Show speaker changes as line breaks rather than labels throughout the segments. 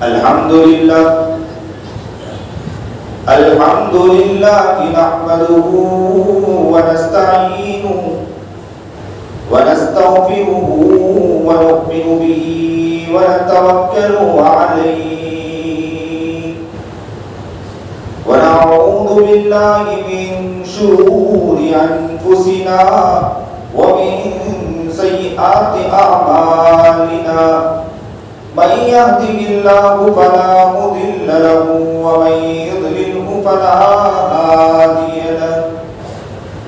الحمد لله نحمده ونستعينه ونستغفره ونؤمن به ونتوكل عليه ونعوذ بالله من شرور أنفسنا ومن سيئات أعمالنا من يهده الله فلا مضل له ومن يضلله فلا هادي له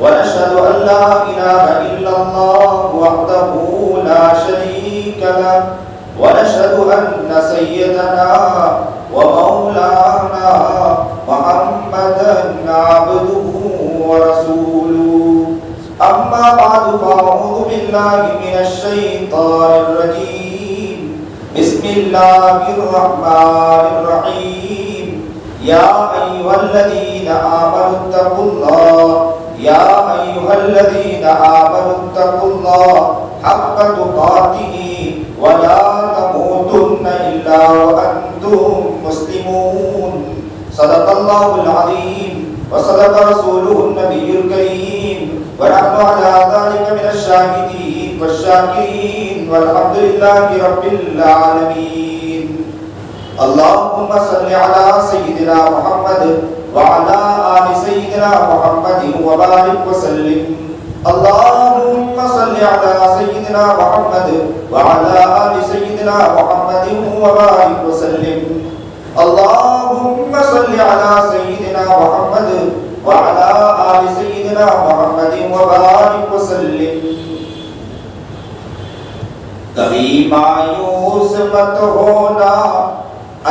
ونشهد أن لا إله إلا الله وحده لا شريك له ونشهد أن سيدنا ومولانا محمدا عبده ورسوله أما بعد فأعوذ بالله من الشيطان الرجيم بسم الله الرحمن الرحيم يا أيها الذين آمنوا اتقوا الله يا أيها الذين آمنوا اتقوا الله حق تقاته ولا تموتن إلا وأنتم مسلمون صدق الله العظيم وصدق رسوله النبي الكريم ونحن على ذلك من الشاهدين والشاكرين والحمد لله رب العالمين اللهم صل على سيدنا محمد وعلى آل سيدنا محمد وبارك وسلم اللهم صل على سيدنا محمد وعلى آل سيدنا محمد وبارك وسلم اللهم صل على سيدنا محمد وعلى آل سيدنا محمد وبارك وسلم کبھی مایوس مت ہونا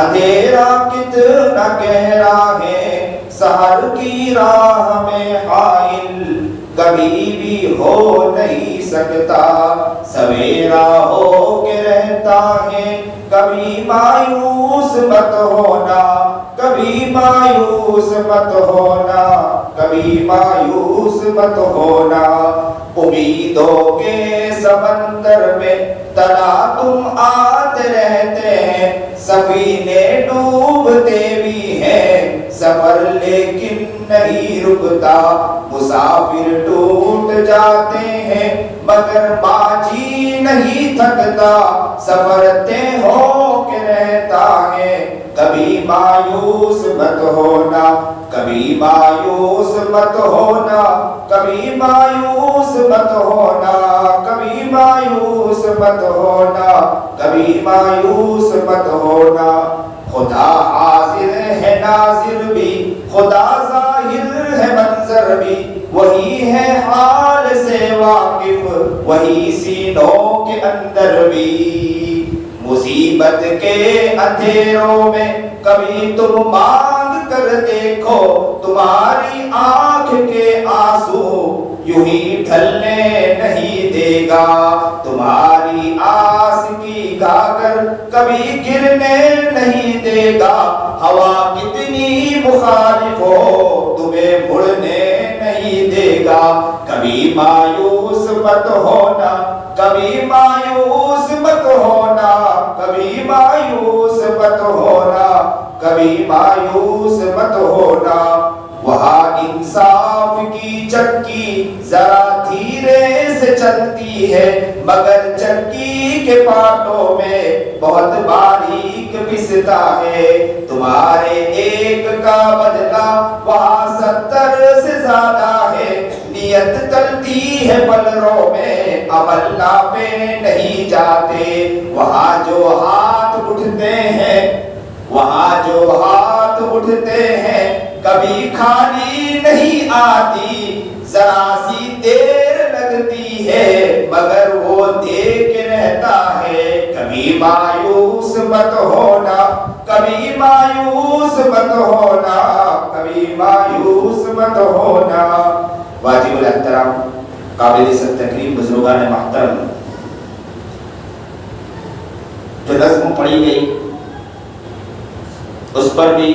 اندھیرا کتنا گہرا ہے سحر کی راہ میں حائل کبھی بھی ہو نہیں سکتا سویرا ہو کے رہتا ہے کبھی مایوس مت ہونا کبھی مایوس مت ہونا کبھی مایوس مت ہونا امیدوں کے سمندر میں تلا تم آتے رہتے ہیں سفینے ڈوبتے بھی ہیں سفر لیکن نہیں رکتا مسافر ٹوٹ جاتے ہیں مگر باجی نہیں تھکتا سفر طے ہو کے رہتا ہے کبھی مایوس مت ہونا کبھی مایوس مت ہونا کبھی مایوس مت ہونا کبھی مایوس مت ہونا کبھی مایوس مت ہونا خدا حاضر ہے ناظر بھی خدا ظاہر ہے منظر بھی وہی ہے حال سے واقف وہی سینوں کے اندر بھی مصیبت کے اندھیروں میں کبھی تم مانگ کر دیکھو تمہاری آنکھ کے آنسو یوں ہی ڈھلنے نہیں دے گا تمہاری آس کی گاگر کبھی گرنے نہیں دے گا ہوا کتنی مخالف ہو تمہیں مڑنے نہیں دے گا کبھی مایوس مت ہونا کبھی مایوس مت ہونا کبھی مایوس مت ہونا کبھی مایوس مت ہونا وہاں انصاف کی چکی ذرا دھیرے سے چلتی ہے مگر چکی کے پانٹوں میں بہت باریک پستا ہے تمہارے ایک کا بدلہ وہاں 70 سے زیادہ ہے نیت چلتی ہے پلروں میں عمل نامے نہیں جاتے وہاں جو ہاتھ اٹھتے ہیں وہاں جو ہاتھ اٹھتے ہیں کبھی خالی نہیں آتی ذرا سی دیر لگتی ہے مگر وہ دیکھ رہتا ہے کبھی مایوس مت ہونا کبھی مایوس مت ہونا کبھی مایوس مت ہونا واجب الاحترام قابل عزت تکریم بزرگان محترم جو نظم پڑھی گئی اس پر بھی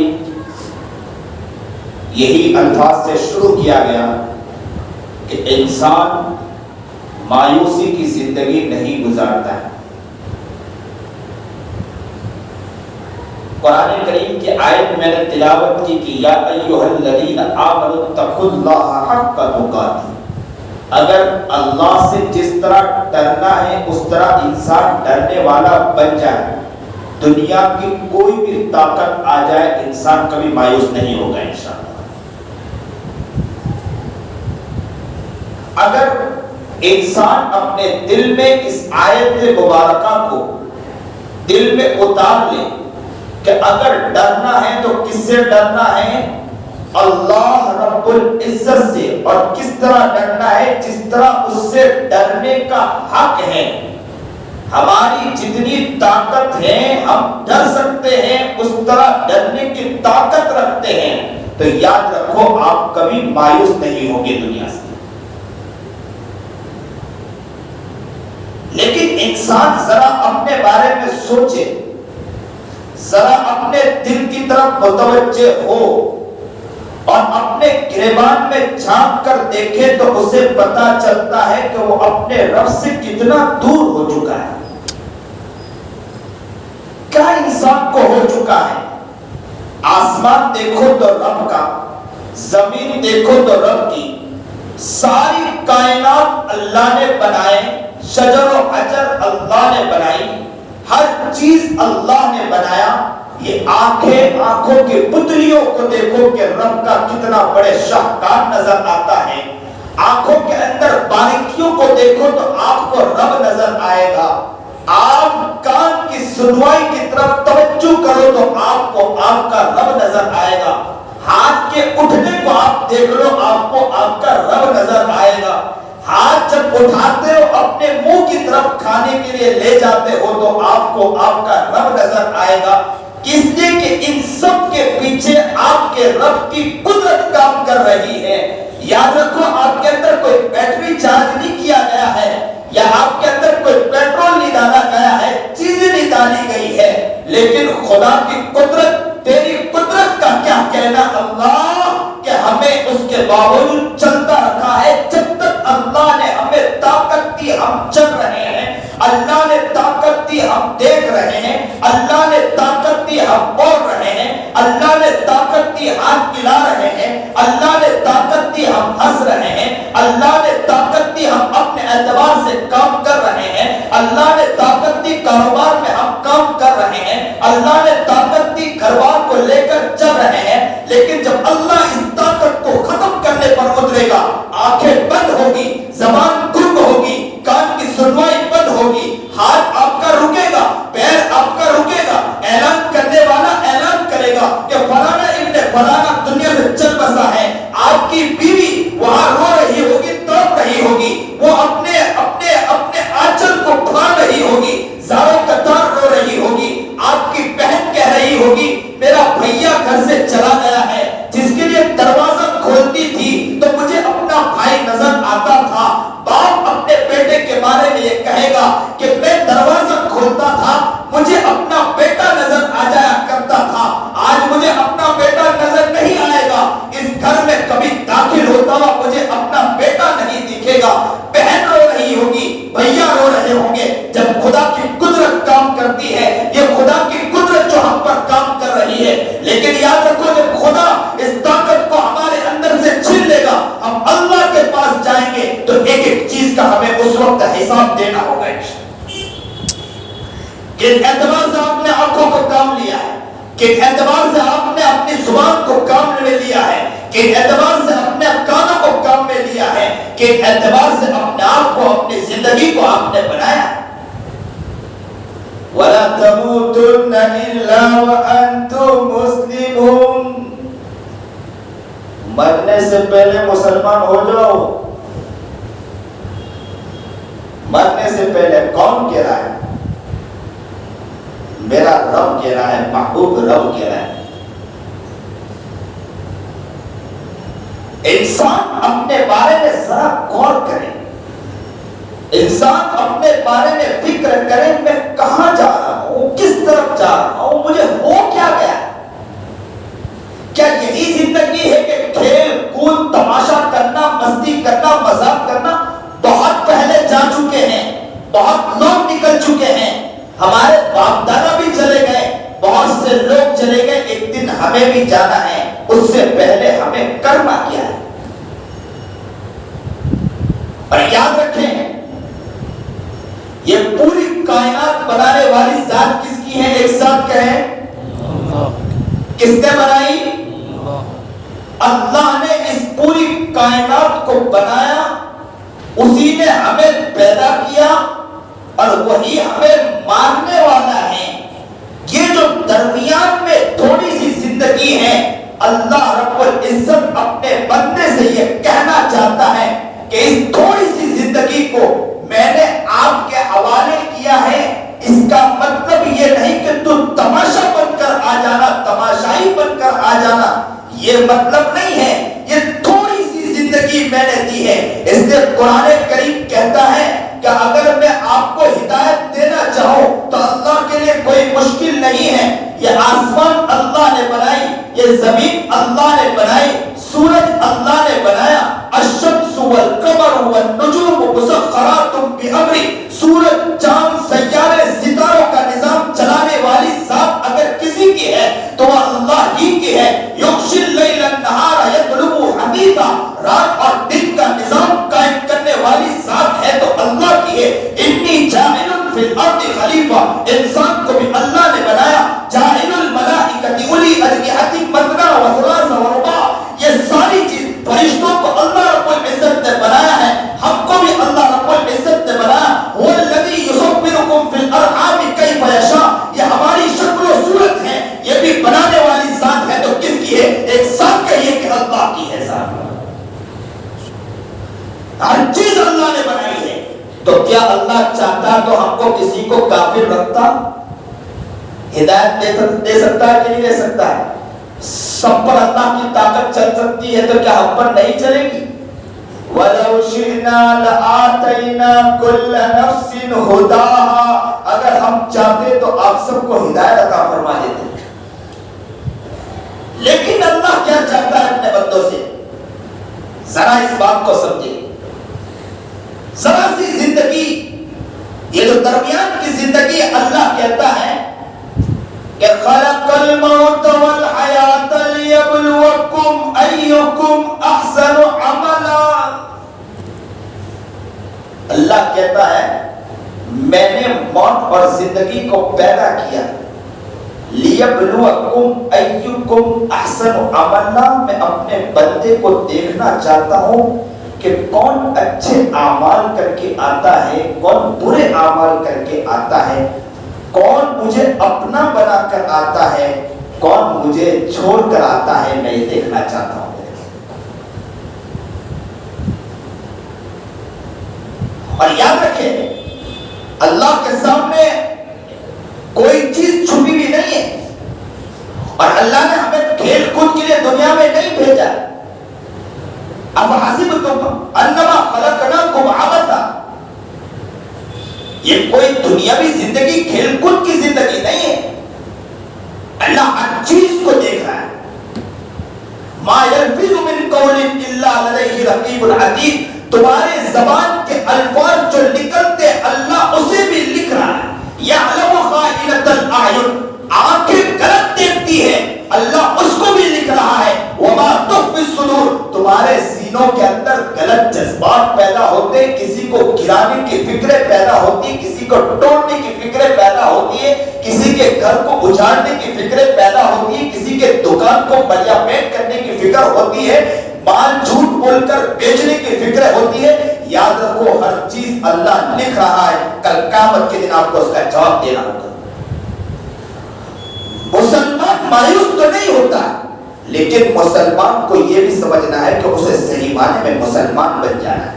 یہی الفاظ سے شروع کیا گیا کہ انسان مایوسی کی زندگی نہیں گزارتا ہے قرآن کریم کی آیت میں نے تلاوت کی کہ یا ایھا الذین آمنوا اتقوا اللہ حق تقاتہ، اگر اللہ سے جس طرح ڈرنا ہے اس طرح انسان ڈرنے والا بن جائے، دنیا کی کوئی بھی طاقت آ جائے انسان کبھی مایوس نہیں ہوگا انشاءاللہ۔ اگر انسان اپنے دل میں اس آیت مبارکہ کو دل میں اتار لے کہ اگر ڈرنا ہے تو کس سے ڈرنا ہے؟ اللہ رب العزت سے، اور کس طرح ڈرنا ہے؟ جس طرح اس سے ڈرنے کا حق ہے۔ ہماری جتنی طاقت ہے ہم ڈر سکتے ہیں، اس طرح ڈرنے کی طاقت رکھتے ہیں، تو یاد رکھو آپ کبھی مایوس نہیں ہوں گے دنیا سے۔ لیکن انسان ذرا اپنے بارے میں سوچے، ذرا اپنے دل کی طرف متوجہ ہو اور اپنے گریبان میں جھانک کر دیکھے تو اسے پتا چلتا ہے کہ وہ اپنے رب سے کتنا دور ہو چکا ہے، کیا انسان کو ہو چکا ہے۔ آسمان دیکھو تو رب کا، زمین دیکھو تو رب کی، ساری کائنات اللہ نے بنائے، شجر و حجر اللہ نے بنائی، ہر چیز اللہ نے بنایا۔ یہ آنکھیں، آنکھوں کی پتلیوں کو دیکھو کہ رب کا کتنا بڑے شاہکار نظر آتا ہے۔ آنکھوں کے اندر باریکیوں کو دیکھو تو آپ کو رب نظر آئے گا۔ آپ کان کی سنوائی کی طرف توجہ کرو تو آپ کو آپ کا رب نظر آئے گا۔ ہاتھ کے اٹھنے کو آپ دیکھ لو، آپ کو آپ کا رب نظر آئے گا۔ ہاتھ جب اٹھاتے ہو اپنے منہ کی طرف کھانے کے لیے لے جاتے ہو تو آپ کو آپ کا رب نظر آئے گا۔ اس لیے کہ ان سب کے پیچھے آپ کے رب کی قدرت کام کر رہی ہے۔ یاد رکھو آپ کے اندر کوئی بیٹری چارج نہیں کیا گیا ہے، یا آپ کے اندر کوئی پیٹرول نہیں ڈالا گیا ہے، چیزیں نہیں ڈالی گئی ہے، لیکن خدا کی قدرت، تیری قدرت کا کیا کہنا اللہ، کہ ہمیں اس کے باوجود چلتا رکھا ہے۔ جب تک اللہ نے ہمیں طاقت دی ہم چل رہے ہیں، اللہ نے طاقت دی ہم دیکھ رہے ہیں، اللہ نے طاقت دی ہم بول رہے ہیں، اللہ نے طاقت دی ہاتھ ملا رہے ہیں، اللہ نے طاقت دی ہم ہنس رہے ہیں، اللہ نے طاقت دی ہم اپنے اعتبار سے کام کر رہے ہیں، اللہ نے طاقت دی کاروبار میں ہم کام کر رہے ہیں، اللہ نے طاقت دی گھر بار کو لے کر چل رہے ہیں۔ لیکن جب اللہ اس طاقت کو ختم کرنے پر اترے گا، آنکھیں بند ہوگی، زبان گم ہوگی، کان کی سنوائی بند ہوگی، ہاتھ آپ کا رکے گا، پیر آپ کا رکے گا، اعلان کرنے والا اعلان کرے گا کہ فلانا ابن فلانا دنیا سے چل بسا ہے۔ آپ کی بیوی وہاں رو رہی ہوگی، تڑپ رہی ہوگی، وہ اپنے اپنے اپنے آنچل کو پھاڑ رہی ہوگی، زاروں قطار رو رہی ہوگی۔ آپ کی بہن کہہ رہی ہوگی میرا بھیا گھر سے چلا گیا ہے، جس کے لیے دروازہ کھولتی تھی تو مجھے اپنا بھائی نظر آتا تھا۔ باپ اپنے بیٹے کے بارے میں یہ کہے گا کہ میں دروازہ کھولتا تھا، مجھے اپنا بیٹا نظر آ جایا کرتا تھا، آج مجھے اپنا بیٹا نظر نہیں آئے گا۔ اس گھر میں کبھی داخل ہوتا ہوا مجھے اپنا بیٹا نہیں دکھے گا۔ بہن رو رہی ہوگی، بھیا رو رہے ہوں گے۔ جب خدا کی قدرت کام کرتی ہے، یہ خدا کی قدرت جو ہم پر کام کر رہی ہے، لیکن یاد رکھو جب خدا اس طاقت کو ہمارے اندر سے چھین لے گا، ہم اللہ کے پاس جائیں گے تو ایک ایک چیز کا ہمیں اس وقت حساب دینا ہوگا۔ کس اعتبار سے آپ نے آنکھوں کو کام لیا ہے، کس اعتبار سے آپ نے اپنی زبان کو کام میں لیا ہے، کس اعتبار سے اپنے کانوں کو کام میں لیا ہے، کس اعتبار سے اپنے آپ کو، اپنی زندگی کو آپ نے بنایا ہے۔ وَلَا تَمُوتُنَّ إِلَّا وَأَنْتُمْ مُسْلِمُونَ، مرنے سے پہلے مسلمان ہو جاؤ۔ مرنے سے پہلے کون کہہ رہا ہے؟ میرا رب کہہ رہا ہے، محبوب رب کہہ رہا ہے۔ انسان اپنے بارے میں ذرا غور کرے، انسان اپنے بارے میں فکر کرے، میں کہاں جا رہا ہوں، کس طرف جا رہا ہوں، مجھے ہو کیا گیا؟ کیا یہی زندگی ہے کہ کھیل کود، تماشا کرنا، مستی کرنا، مذاق کرنا؟ بہت پہلے جا چکے ہیں، بہت لوگ نکل چکے ہیں، ہمارے باپ دادا بھی چلے گئے، بہت سے لوگ ہمیں بھی جانا ہے، اس سے پہلے ہمیں کرنا کیا ہے؟ اور یاد رکھیں یہ پوری کائنات بنانے والی ذات کس کی ہے؟ ایک ساتھ کہیں کس نے بنائی؟ اللہ نے اس پوری کائنات کو بنایا، اسی نے ہمیں پیدا کیا اور وہی ہمیں مارنے والا ہے۔ یہ جو درمیان میں تھوڑی سی زندگی ہے، اللہ رب العزت اپنے بندے سے یہ کہنا چاہتا ہے کہ اس تھوڑی سی زندگی کو میں نے آپ کے حوالے کیا ہے۔ اس کا مطلب یہ نہیں کہ تو تماشا بن کر آ جانا، تماشائی بن کر آ جانا، یہ مطلب نہیں ہے۔ یہ تھوڑی سی زندگی میں نے دی ہے۔ اس لیے قرآن کریم کہتا ہے کہ اگر میں آپ کو ہدایت دینا چاہوں تو اللہ کے لیے کوئی مشکل نہیں ہے۔ یہ آسمان اللہ نے بنائی، یہ زمین اللہ نے بنائی، سورج اللہ نے بنایا، الشمس والقمر والنجوم مسخرات بامرہ، سورج چاند سیارے ستاروں کا نظام چلانے والی ذات اگر کسی کی ہے تو وہ اللہ ہی کی ہے۔ یغشی اللیل النہار یطلبہ حثیثا، رات اور دن کا نظام قائم کرنے والی ذات ہے تو اللہ کی ہے۔ انی جاعل فی الارض خلیفہ، انسان کو بھی اللہ نے بنایا۔ جاعل الملائکۃ اولی اجنحۃ مثنی وثلاث ورباع، یہ ساری چیز فرشتوں کو اللہ رب العزت نے بنایا ہے، ہم کو بھی اللہ رب العزت نے بنایا۔ هو الذی یصورکم فی الارحام کیف یشاء، یہ ہماری شکل و صورت ہے، یہ بھی بنانے والی ذات ہے تو کس کی ہے؟ ایک ساتھ کہیے کہ اللہ کی ہے ذات۔ ہر چیز اللہ نے بنائی ہے، تو کیا اللہ چاہتا تو ہم کو کسی کو کافر رکھتا؟ ہدایت دے سکتا ہے کہ نہیں دے سکتا ہے؟ سب پر اللہ کی طاقت چل سکتی ہے تو کیا ہم پر نہیں چلے گی؟ وَلَوْ شِئْنَا لَآتَيْنَا كُلَّ نَفْسٍ هُدَاهَا، اگر ہم چاہتے تو آپ سب کو ہدایت عطا فرما دیتے، لیکن اللہ کیا چاہتا ہے اپنے بندوں سے؟ ذرا اس بات کو سمجھے، ذرا سی زندگی، یہ جو درمیان کی زندگی اللہ کہتا ہے کہ خلق الموت والحیات لیبلوکم ایکم احسن عملا، اللہ کہتا ہے میں نے موت اور زندگی کو پیدا کیا لیبلوکم ایکم احسن عملا، میں اپنے بندے کو دیکھنا چاہتا ہوں کہ کون اچھے اعمال کر کے آتا ہے، کون برے اعمال کر کے آتا ہے، کون مجھے اپنا بنا کر آتا ہے، کون مجھے چھوڑ کر آتا ہے، میں یہ دیکھنا چاہتا ہوں۔ اور یاد رکھیں اللہ کے سامنے کوئی چیز چھپی بھی نہیں ہے، اور اللہ نے ہمیں کھیل کود کے لیے دنیا میں نہیں بھیجا۔ اب حسبتم انما خلقناکم عبثا، یہ کوئی دنیاوی زندگی کھیل کود کی زندگی نہیں ہے، اللہ ہر چیز کو دیکھ رہا ہے۔ ما یلفظ من قول الا لدیہ رقیب عتید، تمہارے زبان کے الفاظ جو نکلتے اللہ اسے بھی لکھ رہا ہے۔ یعلم خائنۃ الاعین، آنکھیں غلط دیکھتی ہے اللہ اس کو بھی لکھ رہا ہے۔ وما تخفی الصدور، تمہارے سینوں کے اندر غلط جذبات پیدا ہوتے، کسی کو گرانے کی فکریں پیدا ہوتی، کسی کو توڑنے کی فکریں پیدا ہوتی ہے، کسی کے گھر کو اجاڑنے کی فکریں پیدا ہوتی ہے، کسی کے دکان کو بلیا پیٹ کرنے کی فکر ہوتی ہے، مال جھوٹ بول کر بیچنے کی فکر ہوتی ہے۔ یاد رکھو ہر چیز اللہ لکھ رہا ہے، کل قیامت کے دن آپ کو اس کا جواب دینا ہوگا۔ مسلمان مایوس تو نہیں ہوتا، لیکن مسلمان کو یہ بھی سمجھنا ہے کہ اسے صحیح معنی میں مسلمان بن جانا ہے۔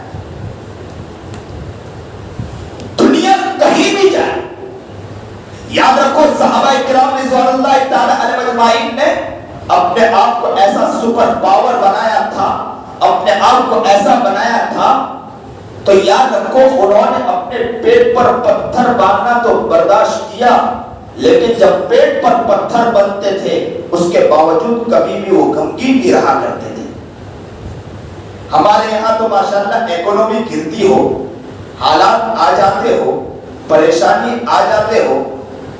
دنیا کہیں بھی جائے، یاد رکھو صحابہ کرام رضوان اللہ تعالی علیہم اجمعین نے اپنے آپ کو ایسا سپر پاور بنایا تھا، اپنے آپ کو ایسا بنایا تھا، تو یاد رکھو انہوں نے اپنے پیٹ پر پتھر باندھنا تو برداشت کیا، لیکن جب پیٹ پر پتھر بنتے تھے اس کے باوجود کبھی بھی وہ غمگین نہیں رہا کرتے تھے۔ ہمارے یہاں تو ماشاءاللہ اکانومی گرتی ہو، حالات آ جاتے ہو، پریشانی آ جاتے ہو،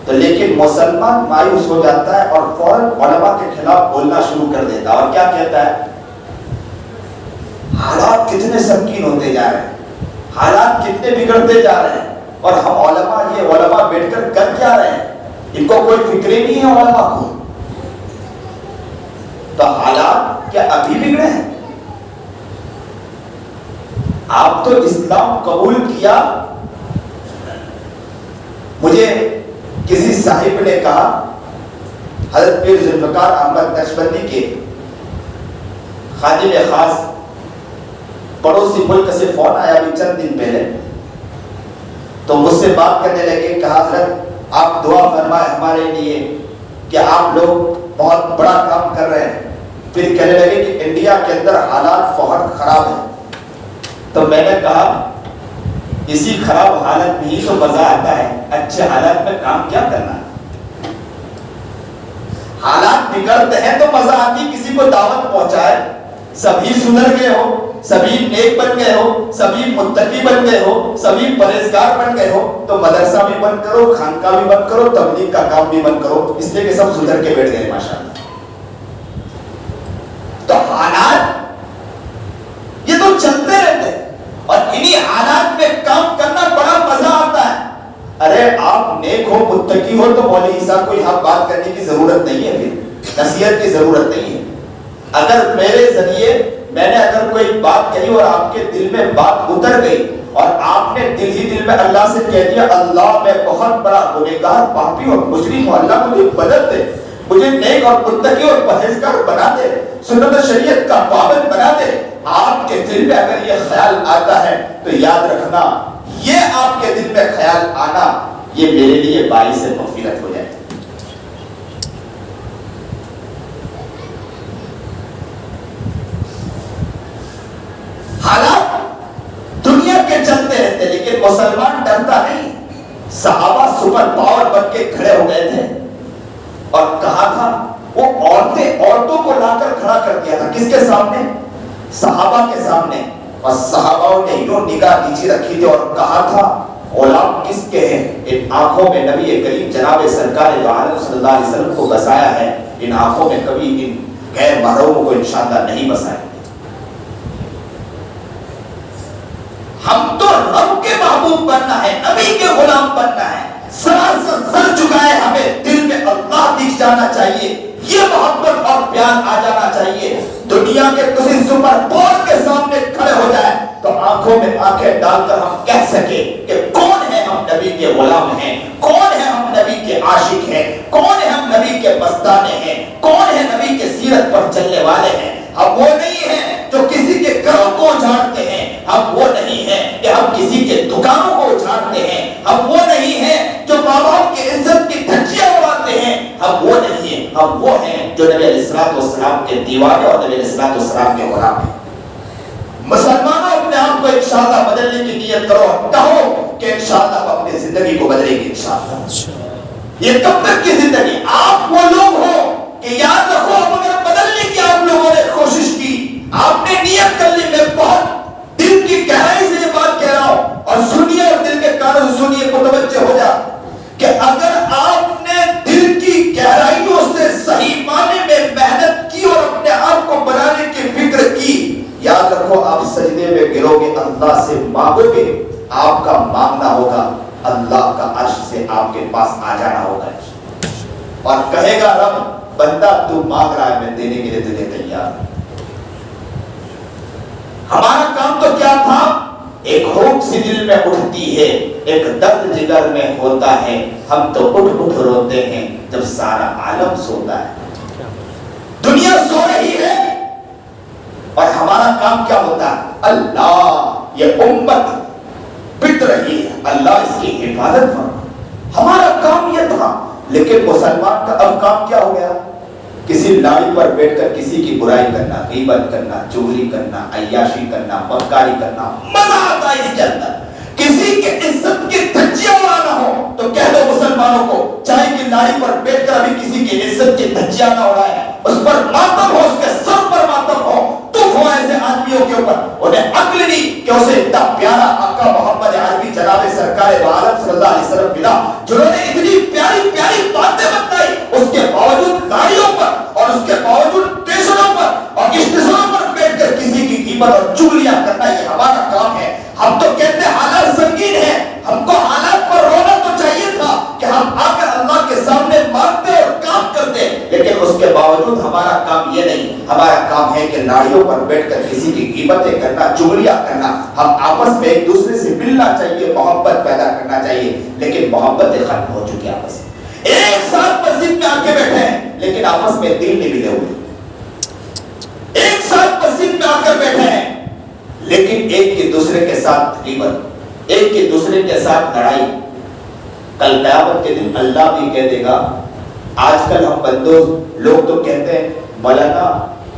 تو لیکن مسلمان مایوس ہو جاتا ہے اور فوراً علماء کے خلاف بولنا شروع کر دیتا ہے، اور کیا کہتا ہے؟ حالات کتنے سنگین ہوتے جا رہے ہیں، حالات کتنے بگڑتے جا رہے ہیں، اور ہم علماء یہ علماء بیٹھ کر کر کیا رہے ہیں؟ ان کو کوئی فکر ہی نہیں ہے علماء کو۔ تو حالات کیا ابھی بگڑے ہیں؟ آپ تو اسلام قبول کیا۔ مجھے کسی صاحب نے کہا، حضرت پیر ذوالفقار احمد نقشبندی کے خادم خاص پڑوسی ملک سے فون آیا ابھی چند دن پہلے، تو مجھ سے بات کرنے لگے کہ حضرت آپ دعا فرمائے ہمارے لیے کہ آپ لوگ بہت بڑا کام کر رہے ہیں۔ پھر کہنے لگے کہ انڈیا کے اندر حالات بہت خراب ہیں۔ تو میں نے کہا اسی خراب حالت میں ہی تو مزہ آتا ہے، اچھے حالات میں کام کیا کرنا ہے؟ حالات بگڑتے ہیں تو مزہ آتی، کسی کو دعوت پہنچائے، سبھی سدھر گئے ہو، سبھی نیک بن گئے ہو، سبھی متقی بن گئے ہو، سبھی پرہیزگار بن گئے ہو، تو مدرسہ بھی بند کرو، خانقاہ بھی بند کرو، تبلیغ کا کام بھی بند کرو، اس لیے کہ سب سدھر کے بیٹھ گئے ماشاءاللہ۔ تو حالات یہ تو چلتے رہتے ہیں، اور انہی حالات میں کام کرنا بڑا مزہ آتا ہے۔ ارے آپ نیک ہو، متقی ہو، تو مولوی صاحب کو یہاں بات کرنے کی ضرورت نہیں ہے، پھر نصیحت کی ضرورت نہیں ہے۔ اگر میرے ذریعے میں نے اگر کوئی بات کہی اور آپ کے دل میں بات اتر گئی، اور آپ نے دل ہی دل میں اللہ سے کہہ دیا اللہ میں بہت بڑا گنہگار پاپی اور مجرم ہوں، اللہ مجھے بدل دے، مجھے نیک اور متقی اور پرہیزگار بنا دے، سنت شریعت کا پابند بنا دے، آپ کے دل میں اگر یہ خیال آتا ہے تو یاد رکھنا، یہ آپ کے دل میں خیال آنا یہ میرے لیے باعث مغفرت ہو جائے۔ حالات دنیا کے چلتے رہتے، لیکن مسلمان ڈرتا نہیں۔ صحابہ سپر پاور بن کے کھڑے ہو گئے تھے، اور کہا تھا وہ عورتوں کو لا کر کھڑا کر دیا تھا، کس کے سامنے؟ صحابہ کے سامنے، اور صحابہ نے یوں نگاہ نیچے رکھی تھی اور کہا تھا غلام کس کے ہیں؟ ان آنکھوں میں نبی کریم جناب سرکار دو عالم صلی اللہ علیہ وسلم کو بسایا ہے، ان آنکھوں میں کبھی ان غیر محروموں کو انشاءاللہ نہیں بسائیں گے۔ ہم تو رب کے محبوب بننا ہے، نبی کے غلام بننا ہے، سر جھکائے ہمیں دل میں اللہ دکھ جانا چاہیے، یہ محبت اور پیار آ جانا چاہیے۔ دنیا کے کسی سپر پاور کے سامنے کھڑے ہو جائے تو آنکھوں میں آنکھیں ڈال کر ہم کہہ سکے کہ کون ہے ہم نبی کے غلام ہیں، کون ہے ہم نبی کے عاشق ہیں، کون ہے ہم نبی کے مستانے ہیں، کون ہے نبی کے سیرت پر چلنے والے ہیں۔ ہم وہ نہیں ہیں جو کسی کے گھروں کو اجاڑتے ہیں، ہم وہ نہیں ہیں کہ ہم کسی کے دکانوں کو اجاڑتے ہیں، ہم وہ نہیں ہیں جو ماں باپ کی عزت کی دھجیاں اڑاتے ہیں، ہم وہ نہیں ہیں، ہم وہ ہیں جو نبی علیہ الصلوۃ والسلام کے دیوانے اور نبی علیہ الصلوۃ والسلام کے غلام ہیں۔ مسلمانوں اپنے آپ کو انشاءاللہ بدلنے کی نیت کرو اور کہو کہ انشاءاللہ ہم اپنی زندگی کو بدلیں گے انشاءاللہ۔ یہ کب تک کی زندگی؟ آپ وہ لوگ ہو کہ یاد رکھو اب اگر بدلنے کی آپ لوگوں نے کوشش کی، آپ نے نیت کر لی، میں بہت دل کی گہرائی سے یہ بات کہہ رہا ہوں، اور سنیے اور دل کے کانوں سے سنیے، متوجہ ہو جا کہ اگر آپ نے دل کی گہرائیوں سے صحیح معنی میں محنت کی اور اپنے آپ کو بنانے کی فکر کی، یاد رکھو آپ سجدے میں گرو گے، اللہ سے مانگو گے، آپ کا مانگنا ہوگا اللہ کا عرش سے آپ کے پاس آ جانا ہوگا، اور کہے گا رب بندہ تو مانگ رہا ہے، میں دینے کے لیے تجھے تیار ہوں۔ ہمارا کام تو کیا تھا؟ ایک ہوپ سی دل میں اٹھتی ہے، ایک درد جگر میں ہوتا ہے، ہم تو اٹھ اٹھ روتے ہیں جب سارا عالم سوتا ہے۔ دنیا سو رہی ہے اور ہمارا کام کیا ہوتا ہے؟ اللہ یہ امت پٹ رہی ہے، اللہ اس کی حفاظت فرما۔ ہمارا کام یہ تھا، لیکن مسلمان کا اب کام کیا ہو گیا؟ کسی لاڑی پر بیٹھ کر کسی کی برائی کرنا، غیبت کرنا، چغلی کرنا، عیاشی کرنا، مکاری کرنا، مزہ آتا ہے اس کے اندر۔ کسی کے عزت کی دھجیاں اڑانا ہو تو کہہ دو مسلمانوں کو چائے کی لاڑی پر بیٹھ کر ابھی کسی کی عزت کی دھجیاں نہ اڑائے، اس پر ماتم ہو، اس کے سر پر ماتم ہو، دکھ ہو ایسے آدمیوں ناڑیوں کے اوپر انہیں عقل نہیں کہ اسے اتنا پیارا آقا محمد عربی جناب سرکار دو عالم صلی اللہ علیہ وسلم ملا جنہوں نے اتنی پیاری پیاری باتیں بتائی، اس کے باوجود ناڑیوں پر اور اس کے باوجود اسٹیشنوں پر اور اسٹیشنوں پر بیٹھ کر کسی کی قیمت اور چغلیاں کرنا یہ ہمارا کام ہے۔ ہم تو کہتے ہیں حالات سنگین ہیں، ہم کو حالات پر رونا تو چاہیے تھا کہ ہم آ کر اللہ کے سامنے مانگتے اور کام کرتے، لیکن اس کے باوجود ہمارا کام یہ نہیں، ہمارا کام ہے کہ ناڑیوں پر بیٹھ کر کسی کی قیمتیں کرنا، چغلیاں کرنا۔ ہم آپس میں ایک دوسرے سے ملنا چاہیے، محبت پیدا کرنا چاہیے، لیکن محبتیں ختم ہو چکی آپس میں۔ ایک ساتھ مسجد میں آ کے بیٹھے ہیں لیکن آپس میں دل نہیں ملے ہوئے، ایک ساتھ مسجد میں آ کر بیٹھے ہیں لیکن ایک کے دوسرے کے ساتھ غیبت، ایک کے دوسرے کے ساتھ لڑائی۔ کل قیامت کے دن اللہ بھی کہہ دے گا، آج کل ہم بندوں لوگ تو کہتے ہیں مولانا،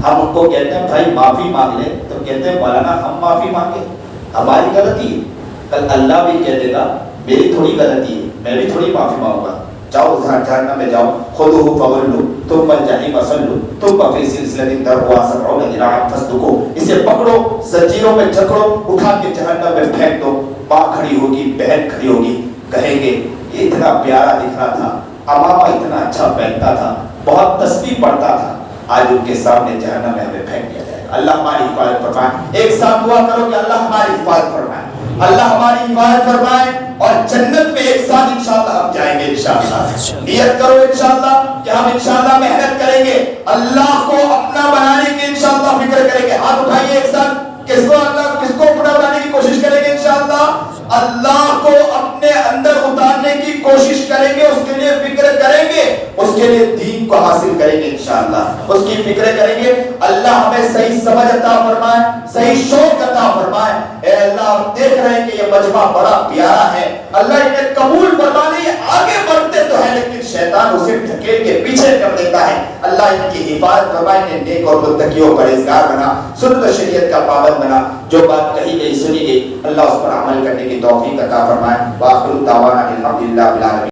ہم ان کو کہتے ہیں بھائی معافی مانگ لیں، تو کہتے ہیں مولانا ہم معافی مانگے، ہماری غلطی ہے۔ کل اللہ بھی کہہ دے گا میری تھوڑی غلطی ہے، میں بھی تھوڑی معافی مانگوں گا، جاؤ جہنم میں جاؤ، خذوہ فغلوہ ثم الجحیم صلوہ ثم فی سلسلۃ ذرعها 70 ذراعا فاسلکوہ، اسے پکڑو، زنجیروں میں جکڑو، اٹھا کے جہنم میں پھینک دو۔ ماں کھڑی ہوگی، بہن کھڑی ہوگی، کہیں گے یہ اتنا پیارا دکھ رہا تھا، امامہ اتنا اچھا پہنتا تھا، بہت تسبیح پڑھتا تھا، آج ان کے سامنے جہنم میں ہمیں پھینک دیا جائے گا۔ اللہ ہماری حفاظت فرمائے۔ ایک ساتھ دعا کرو کہ اللہ ہماری حفاظت فرمائے، اللہ ہماری حفاظت فرمائے، اور جنت میں ایک ساتھ انشاءاللہ ہم جائیں گے انشاءاللہ۔ نیت کرو انشاءاللہ کہ ہم انشاءاللہ محنت کریں گے، اللہ کو اپنا بنانے کی انشاءاللہ فکر کریں گے۔ ہاتھ اٹھائیے ایک ساتھ، کس کو اپنا بنانے کی کوشش کریں گے انشاءاللہ؟ اللہ کو اپنے اندر اتارنے کی کوشش کریں گے، اس کے لیے فکر کریں گے، اس کے لیے دین کو حاصل کریں گے انشاءاللہ، اس کی فکر کریں گے۔ اللہ ہمیں صحیح سمجھ عطا فرمائے، صحیح شوق عطا فرمائے۔ اے اللہ ہم دیکھ رہے ہیں کہ یہ مجمع بڑا پیارا ہے، اللہ انہیں قبول فرما لے، آگے بڑھتے تو ہے لیکن شیطان اسے ڈھکیل کے پیچھے کر دیتا ہے۔ اللہ ان کی حفاظت فرمائے، انہیں نیک اور متقی و پرہیزگار بنا، سنت و شریعت کا پابند بنا، جو بات کہی گئی سنی گئی اللہ اس پر عمل کرنے کی توفیق عطا فرمائے۔ وآخر دعوانا الحمدللہ رب العالمین۔